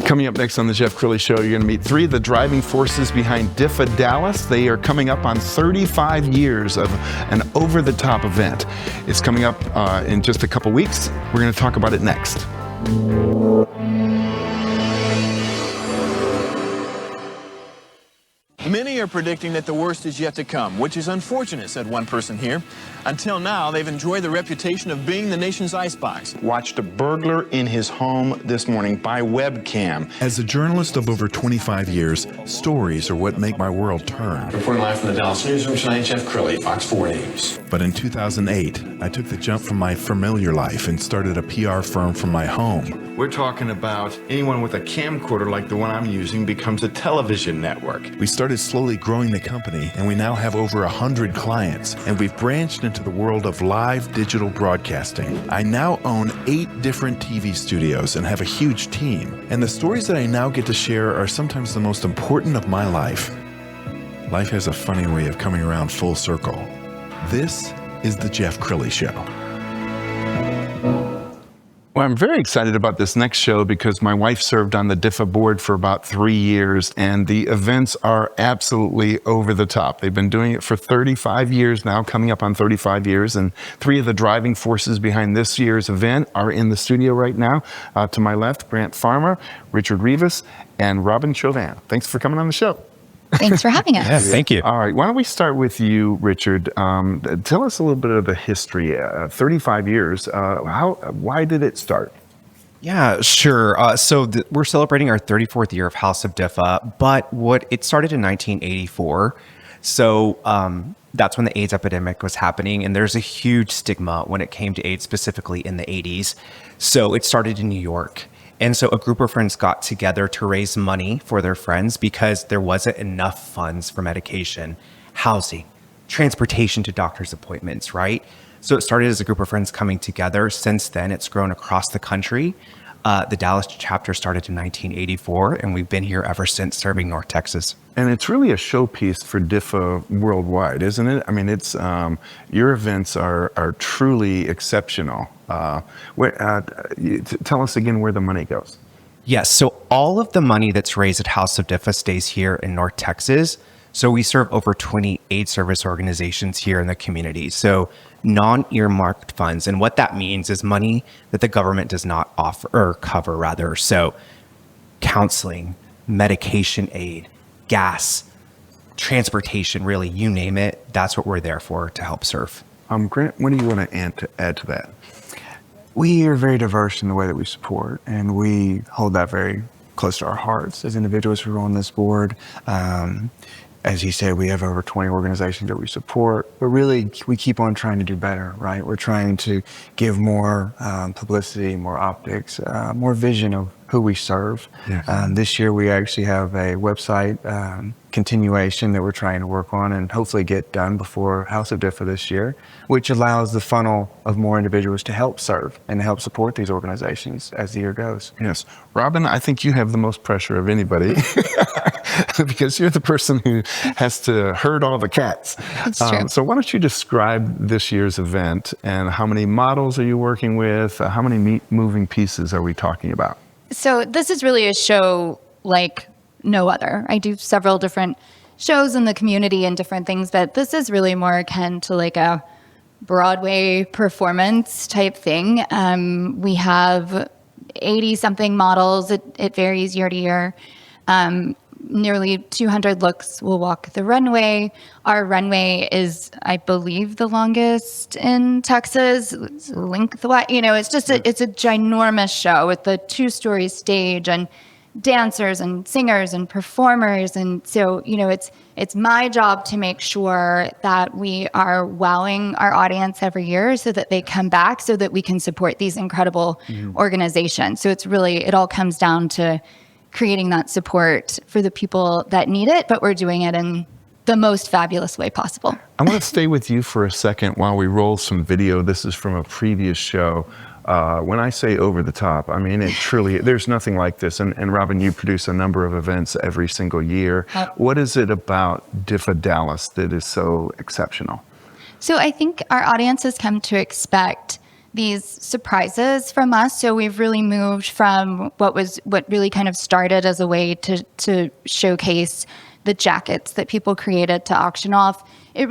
Coming up next on the Jeff Crilley Show, you're going to meet three of the driving forces behind DIFFA Dallas. They are coming up on 35 years of an over-the-top event. It's coming up in just a couple weeks. We're going to talk about it next. Many are predicting that the worst is yet to come, which is unfortunate, said one person here. Until now, they've enjoyed the reputation of being the nation's icebox. Watched a burglar in his home this morning by webcam. As a journalist of over 25 years, stories are what make my world turn. Reporting live from the Dallas newsroom tonight, Jeff Crilley, Fox 4 News. But in 2008, I took the jump from my familiar life and started a PR firm from my home. We're talking about anyone with a camcorder like the one I'm using becomes a television network. We started slowly growing the company, and we now have over 100 clients, and we've branched into the world of live digital broadcasting. I now own 8 different TV studios and have a huge team, and the stories that I now get to share are sometimes the most important of my life. Life has a funny way of coming around full circle. This is the Jeff Crilley Show. Well, I'm very excited about this next show because my wife served on the DIFFA board for about 3 years, and the events are absolutely over the top. They've been doing it for 35 years now, coming up on 35 years, and 3 of the driving forces behind this year's event are in the studio right now. To my left, Grant Farmer, Richard Rivas, and Robyn Chauvin. Thanks for coming on the show. Thanks for having us. Yeah, thank you. All right, why don't we start with you, Richard? Tell us a little bit of the history. 35 years. Why did it start? Yeah, sure. We're celebrating our 34th year of House of DIFFA, but it started in 1984. So that's when the AIDS epidemic was happening, and there's a huge stigma when it came to AIDS, specifically in the 80s. So it started in New York. And so a group of friends got together to raise money for their friends because there wasn't enough funds for medication, housing, transportation to doctor's appointments, right? So it started as a group of friends coming together. Since then, it's grown across the country. The Dallas chapter started in 1984, and we've been here ever since, serving North Texas. And it's really a showpiece for DIFFA worldwide, isn't it? I mean, it's your events are truly exceptional. Tell us again where the money goes. Yes, so all of the money that's raised at House of DIFFA stays here in North Texas. So we serve over 20 AIDS service organizations here in the community. So non-earmarked funds. And what that means is money that the government does not offer or cover, rather. So counseling, medication aid, gas, transportation, really, you name it. That's what we're there for, to help serve. Grant, what do you want to add to that? We are very diverse in the way that we support, and we hold that very close to our hearts as individuals who are on this board. As you said, we have over 20 organizations that we support, but really we keep on trying to do better, right? We're trying to give more publicity, more optics, more vision of who we serve. Yes. This year we actually have a website continuation that we're trying to work on and hopefully get done before House of DIFFA this year, which allows the funnel of more individuals to help serve and help support these organizations as the year goes. Yes. Robyn, I think you have the most pressure of anybody because you're the person who has to herd all the cats. That's true. So why don't you describe this year's event and how many models are you working with? How many moving pieces are we talking about? So this is really a show like no other. I do several different shows in the community and different things, but this is really more akin to like a Broadway performance type thing. We have 80-something models. It varies year to year. Nearly 200 looks will walk the runway. Our runway is, I believe, the longest in Texas. It's lengthwise, it's just it's a ginormous show with the 2-story stage and dancers and singers and performers. And so, it's my job to make sure that we are wowing our audience every year so that they come back so that we can support these incredible organizations. So it all comes down to creating that support for the people that need it, but we're doing it in the most fabulous way possible. I want to stay with you for a second while we roll some video. This is from a previous show. When I say over the top, I mean, it truly, there's nothing like this. And Robyn, you produce a number of events every single year. What is it about DIFFA Dallas that is so exceptional? So I think our audience has come to expect these surprises from us. So we've really moved from what really kind of started as a way to showcase the jackets that people created to auction off. It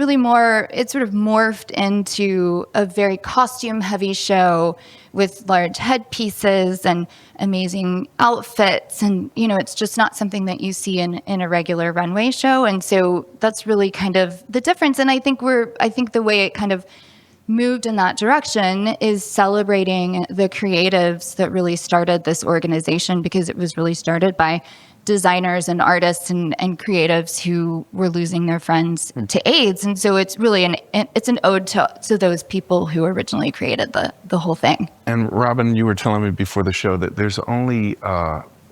sort of morphed into a very costume heavy show with large headpieces and amazing outfits. And, it's just not something that you see in a regular runway show. And so that's really kind of the difference. And I think the way it kind of moved in that direction is celebrating the creatives that really started this organization, because it was really started by designers and artists and creatives who were losing their friends to AIDS. And so it's really an ode to those people who originally created the whole thing. And Robyn, you were telling me before the show that there's only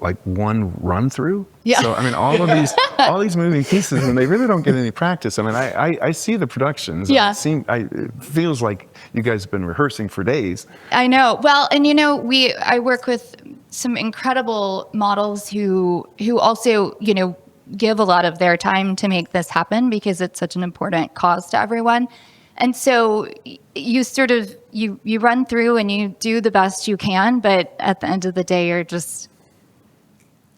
like one run through. Yeah. So I mean, all these moving pieces, and they really don't get any practice. I mean, I see the productions. Yeah. It feels like you guys have been rehearsing for days. I know. Well, and I work with some incredible models who also, give a lot of their time to make this happen, because it's such an important cause to everyone. And so you sort of, you run through and you do the best you can, but at the end of the day, you're just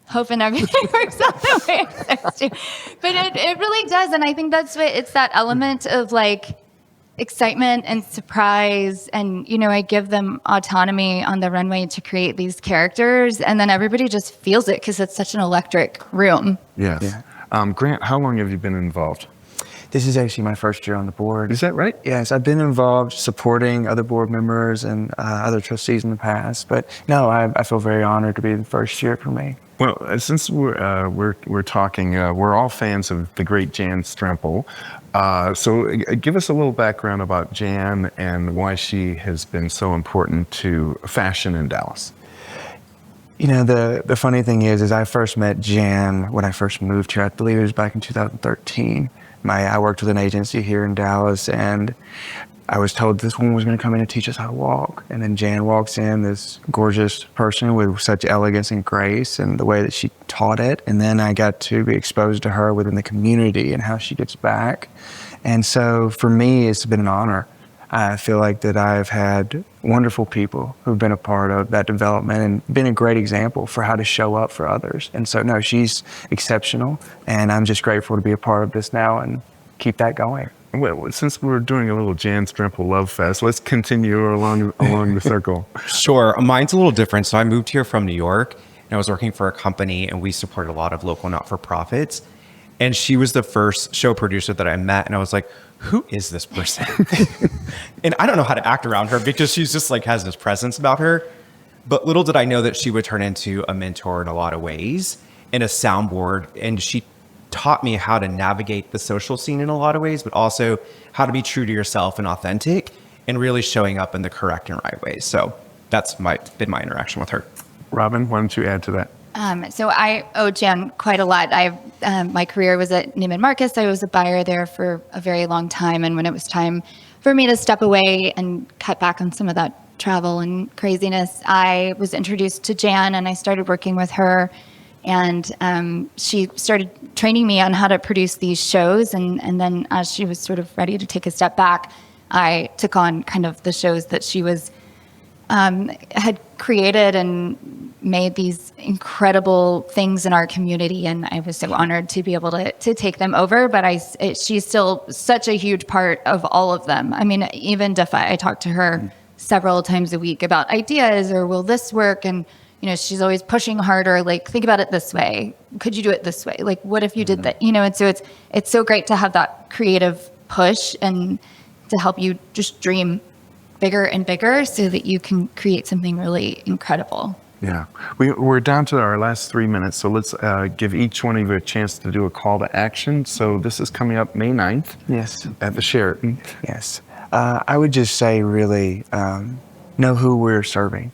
hoping everything works out the way it's supposed to. But it really does. And I think that's what, it's that element of like excitement and surprise. And, I give them autonomy on the runway to create these characters. And then everybody just feels it because it's such an electric room. Yes. Yeah. Grant, how long have you been involved? This is actually my first year on the board. Is that right? Yes, I've been involved supporting other board members and other trustees in the past. But no, I feel very honored to be the first year for me. Well, since we're talking, we're all fans of the great Jan Strempel. So give us a little background about Jan and why she has been so important to fashion in Dallas. The funny thing is I first met Jan when I first moved here. I believe it was back in 2013. I worked with an agency here in Dallas, and I was told this woman was going to come in and teach us how to walk. And then Jan walks in, this gorgeous person with such elegance and grace, and the way that she taught it. And then I got to be exposed to her within the community and how she gives back. And so for me, it's been an honor. I feel like that I've had wonderful people who've been a part of that development and been a great example for how to show up for others. And so, no, she's exceptional, and I'm just grateful to be a part of this now and keep that going. Well, since we're doing a little Jan Strempel love fest, let's continue along the circle. Sure. Mine's a little different. So I moved here from New York, and I was working for a company, and we support a lot of local not-for-profits. And she was the first show producer that I met, and I was like, who is this person? And I don't know how to act around her because she's just like has this presence about her. But little did I know that she would turn into a mentor in a lot of ways, and a soundboard. And she taught me how to navigate the social scene in a lot of ways, but also how to be true to yourself and authentic and really showing up in the correct and right ways. So that's been my interaction with her. Robyn, why don't you add to that? So I owe Jan quite a lot. My career was at Neiman Marcus. I was a buyer there for a very long time. And when it was time for me to step away and cut back on some of that travel and craziness, I was introduced to Jan, and I started working with her. And she started training me on how to produce these shows. And then as she was sort of ready to take a step back, I took on kind of the shows that she was had created and made these incredible things in our community, and I was so honored to be able to take them over. But she's still such a huge part of all of them. I mean, even DIFFA, I talk to her several times a week about ideas, or will this work? And she's always pushing harder. Like, think about it this way. Could you do it this way? Like, what if you did that? And so it's so great to have that creative push and to help you just dream bigger and bigger so that you can create something really incredible. Yeah, we're down to our last 3 minutes, so let's give each one of you a chance to do a call to action. So this is coming up May 9th. Yes. At the Sheraton. Yes. I would just say really know who we're serving.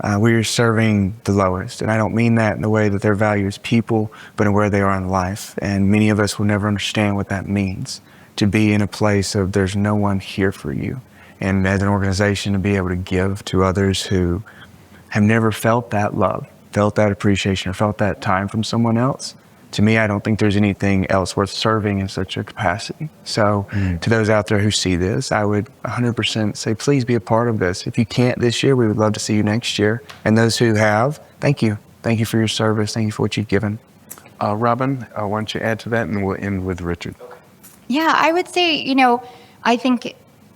We're serving the lowest, and I don't mean that in the way that their value is people, but in where they are in life. And many of us will never understand what that means, to be in a place of there's no one here for you. And as an organization, to be able to give to others who have never felt that love, felt that appreciation, or felt that time from someone else, to me, I don't think there's anything else worth serving in such a capacity. So to those out there who see this, I would 100% say, please be a part of this. If you can't this year, we would love to see you next year. And those who have, thank you. Thank you for your service. Thank you for what you've given. Robyn, why don't you add to that, and we'll end with Richard. Yeah, I would say, I think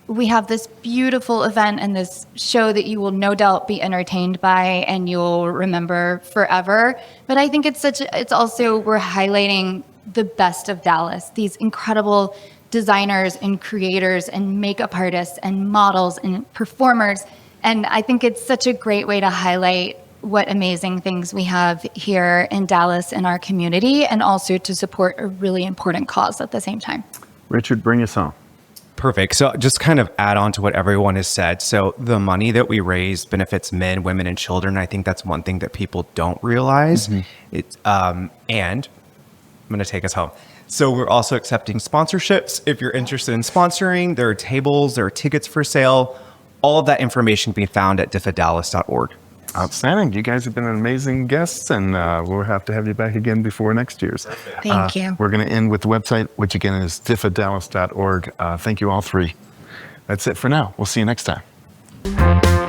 we have this beautiful event and this show that you will no doubt be entertained by and you'll remember forever. But I think it's also, we're highlighting the best of Dallas, these incredible designers and creators and makeup artists and models and performers. And I think it's such a great way to highlight what amazing things we have here in Dallas in our community, and also to support a really important cause at the same time. Richard, bring us home. Perfect. So just kind of add on to what everyone has said. So the money that we raise benefits men, women, and children. I think that's one thing that people don't realize. It's and I'm going to take us home. So we're also accepting sponsorships. If you're interested in sponsoring, there are tables, there are tickets for sale. All of that information can be found at diffadallas.org. Outstanding. You guys have been amazing guests, and we'll have to have you back again before next year's. Thank you. We're going to end with the website, which again is diffadallas.org. Thank you all three. That's it for now. We'll see you next time.